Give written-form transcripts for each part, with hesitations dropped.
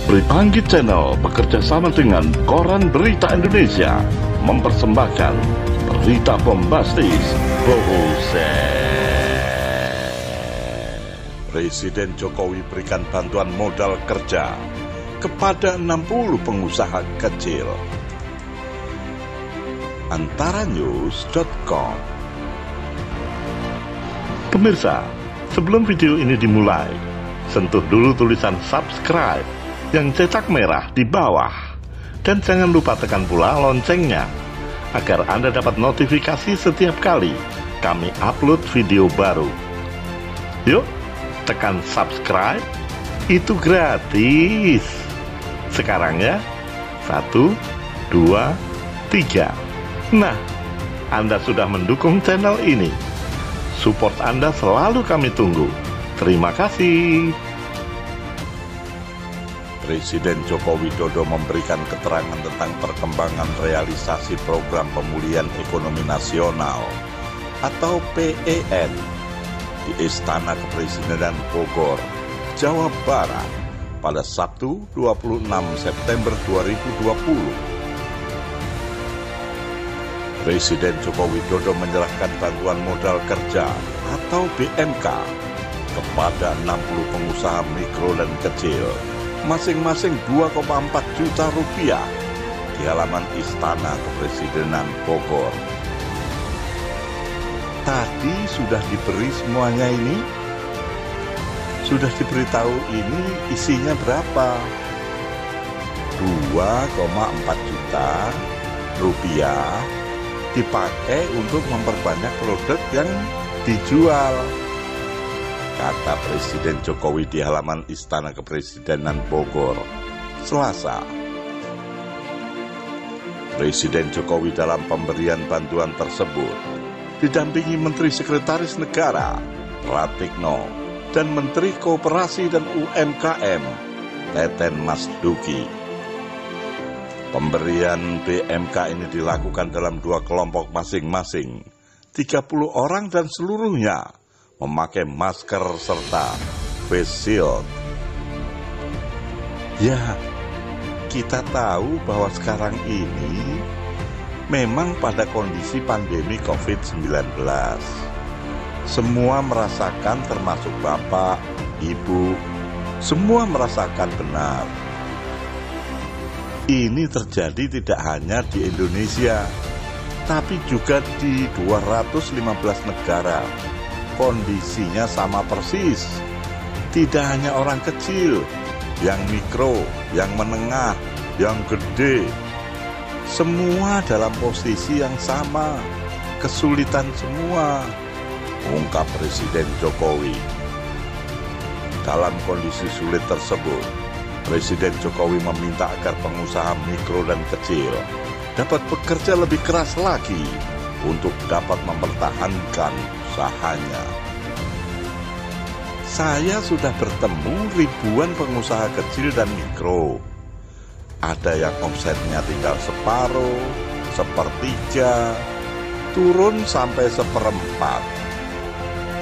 Bripanggi Channel bekerja sama dengan Koran Berita Indonesia mempersembahkan berita bombastis Bohusek. Presiden Jokowi berikan bantuan modal kerja kepada 60 pengusaha kecil. Antaranews.com. Pemirsa, sebelum video ini dimulai, sentuh dulu tulisan subscribe yang cetak merah di bawah. Dan jangan lupa tekan pula loncengnya, agar Anda dapat notifikasi setiap kali kami upload video baru. Yuk, tekan subscribe, itu gratis. Sekarang ya, 1, 2, 3. Nah, Anda sudah mendukung channel ini. Support Anda selalu kami tunggu. Terima kasih. Presiden Joko Widodo memberikan keterangan tentang perkembangan realisasi program pemulihan ekonomi nasional atau PEN di Istana Kepresidenan Bogor, Jawa Barat pada Sabtu 26 September 2020. Presiden Joko Widodo menyerahkan bantuan modal kerja atau BMK kepada 60 pengusaha mikro dan kecil, masing-masing 2,4 juta rupiah di halaman Istana Kepresidenan Bogor. Tadi sudah diberi semuanya ini? Sudah diberitahu ini isinya berapa? 2,4 juta rupiah dipakai untuk memperbanyak produk yang dijual, kata Presiden Jokowi di halaman Istana Kepresidenan Bogor, Selasa. Presiden Jokowi dalam pemberian bantuan tersebut didampingi Menteri Sekretaris Negara Pratikno dan Menteri Koperasi dan UMKM Teten Mas Duki. Pemberian BMK ini dilakukan dalam 2 kelompok masing-masing, 30 orang dan seluruhnya memakai masker serta face shield. Ya, kita tahu bahwa sekarang ini memang pada kondisi pandemi COVID-19. Semua merasakan, termasuk bapak, ibu, semua merasakan benar. Ini terjadi tidak hanya di Indonesia, tapi juga di 215 negara. Kondisinya sama persis. Tidak hanya orang kecil, yang mikro, yang menengah, yang gede. Semua dalam posisi yang sama, kesulitan semua, ungkap Presiden Jokowi. Dalam kondisi sulit tersebut, Presiden Jokowi meminta agar pengusaha mikro dan kecil dapat bekerja lebih keras lagi untuk dapat mempertahankan usahanya. Saya sudah bertemu ribuan pengusaha kecil dan mikro. Ada yang omsetnya tinggal separuh, sepertiga, turun sampai seperempat.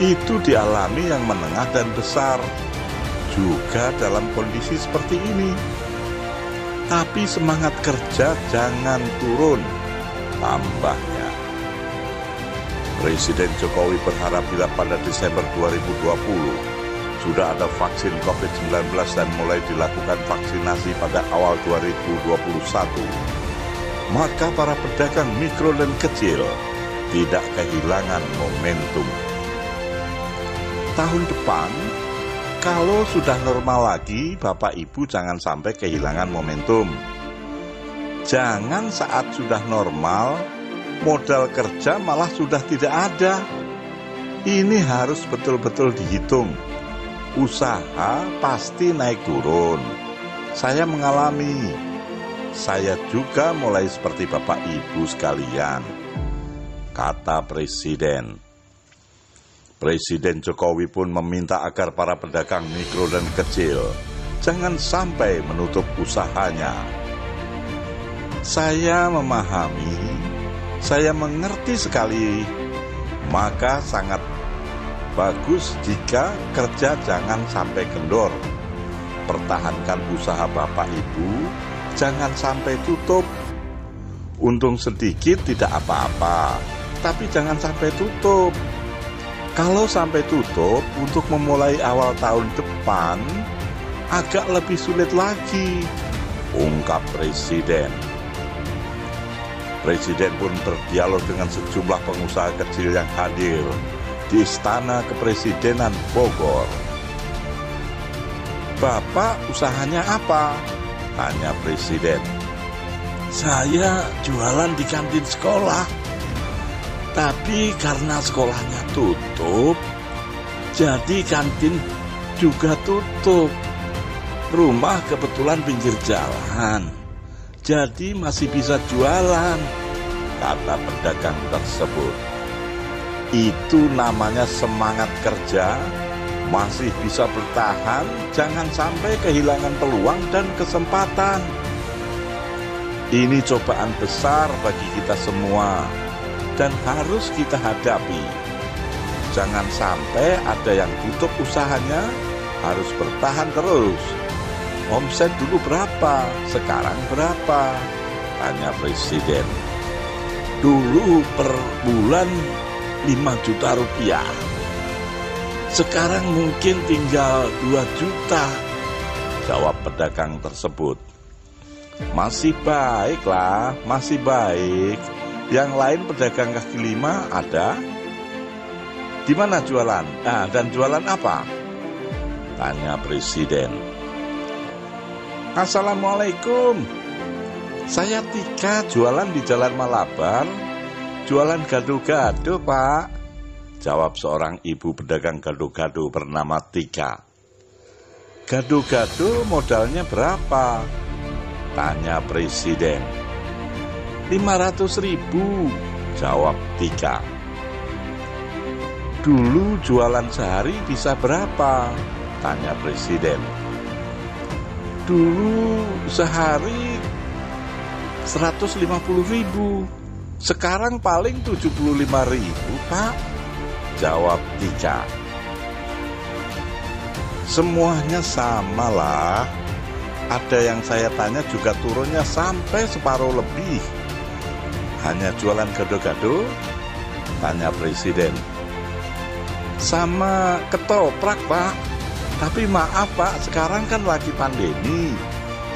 Itu dialami yang menengah dan besar juga dalam kondisi seperti ini. Tapi semangat kerja jangan turun, tambahnya. Presiden Jokowi berharap bila pada Desember 2020 sudah ada vaksin COVID-19 dan mulai dilakukan vaksinasi pada awal 2021, maka para pedagang mikro dan kecil tidak kehilangan momentum. Tahun depan, kalau sudah normal lagi, Bapak Ibu jangan sampai kehilangan momentum. Jangan saat sudah normal, modal kerja malah sudah tidak ada. Ini harus betul-betul dihitung. Usaha pasti naik turun. Saya mengalami. Saya juga mulai seperti Bapak Ibu sekalian, kata Presiden. Presiden Jokowi pun meminta agar para pedagang mikro dan kecil jangan sampai menutup usahanya. Saya memahami, saya mengerti sekali, maka sangat bagus jika kerja jangan sampai kendor. pertahankan usaha Bapak Ibu, jangan sampai tutup. Untung sedikit tidak apa-apa, tapi jangan sampai tutup. Kalau sampai tutup, untuk memulai awal tahun depan agak lebih sulit lagi, ungkap Presiden. Presiden pun berdialog dengan sejumlah pengusaha kecil yang hadir di Istana Kepresidenan Bogor. Bapak usahanya apa? Tanya Presiden. Saya jualan di kantin sekolah, tapi karena sekolahnya tutup, jadi kantin juga tutup. Rumah kebetulan pinggir jalan, jadi masih bisa jualan, kata pedagang tersebut. Itu namanya semangat kerja, masih bisa bertahan, jangan sampai kehilangan peluang dan kesempatan. Ini cobaan besar bagi kita semua dan harus kita hadapi. Jangan sampai ada yang tutup usahanya, harus bertahan terus. Omset dulu berapa, sekarang berapa? Tanya Presiden. Dulu per bulan 5 juta rupiah. Sekarang mungkin tinggal 2 juta, jawab pedagang tersebut. Masih baik lah, masih baik. Yang lain pedagang kaki lima ada? Di mana jualan? Dan jualan apa? Tanya Presiden. Assalamualaikum. Saya Tika, jualan di Jalan Malabar. Jualan gado-gado, Pak, jawab seorang ibu pedagang gado-gado bernama Tika. Gado-gado modalnya berapa? Tanya Presiden. 500.000, jawab Tika. Dulu jualan sehari bisa berapa? Tanya Presiden. Dulu sehari 150.000, sekarang paling 75.000, Pak, jawab Tika. Semuanya sama lah. Ada yang saya tanya juga turunnya sampai separuh lebih. Hanya jualan gado-gado? Tanya Presiden. Sama ketoprak, Pak. Tapi maaf, Pak, sekarang kan lagi pandemi.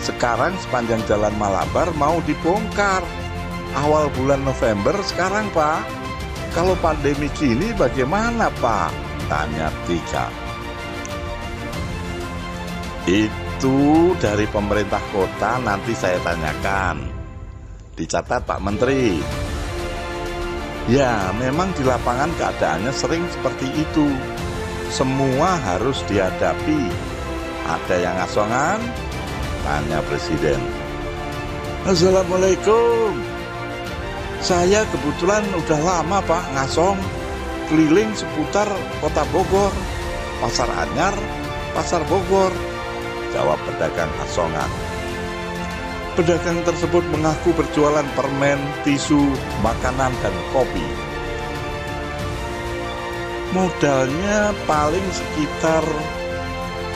Sekarang sepanjang Jalan Malabar mau dibongkar. Awal bulan November sekarang, Pak. Kalau pandemi gini bagaimana, Pak? Tanya Tika. Itu dari pemerintah kota, nanti saya tanyakan. Dicatat Pak Menteri. Ya, memang di lapangan keadaannya sering seperti itu. Semua harus dihadapi. Ada yang ngasongan? Tanya Presiden. Assalamualaikum. Saya kebetulan udah lama, Pak, ngasong keliling seputar kota Bogor, Pasar Anyar, Pasar Bogor, jawab pedagang asongan. Pedagang tersebut mengaku berjualan permen, tisu, makanan, dan kopi. Modalnya paling sekitar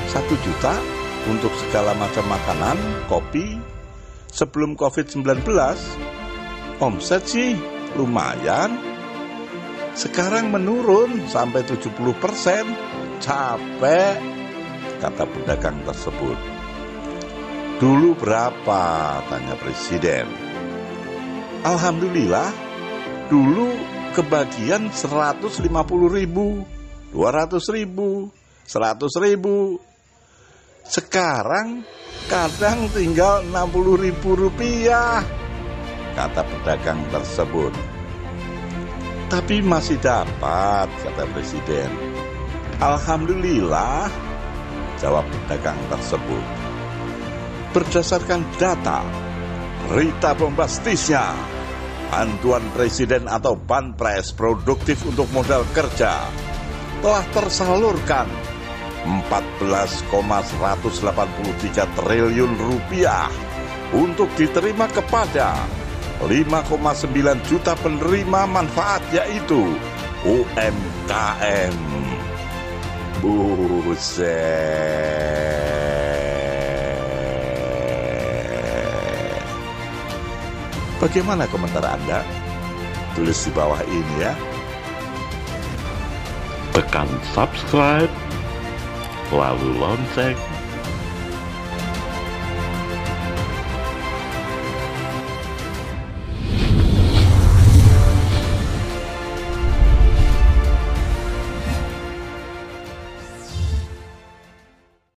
1 juta untuk segala macam makanan, kopi. Sebelum COVID-19, omset sih lumayan. Sekarang menurun sampai 70%. Capek, kata pedagang tersebut. Dulu berapa? Tanya Presiden. Alhamdulillah, dulu kebagian 150.000, 200.000, 100.000. Sekarang kadang tinggal 60.000 rupiah, kata pedagang tersebut. Tapi masih dapat, kata Presiden. Alhamdulillah, jawab pedagang tersebut. Berdasarkan data, berita bombastisnya, bantuan Presiden atau Banpres produktif untuk modal kerja telah tersalurkan 14,183 triliun rupiah untuk diterima kepada 5,9 juta penerima manfaat, yaitu UMKM. Buset. Bagaimana komentar Anda? Tulis di bawah ini ya. Tekan subscribe, lalu lonceng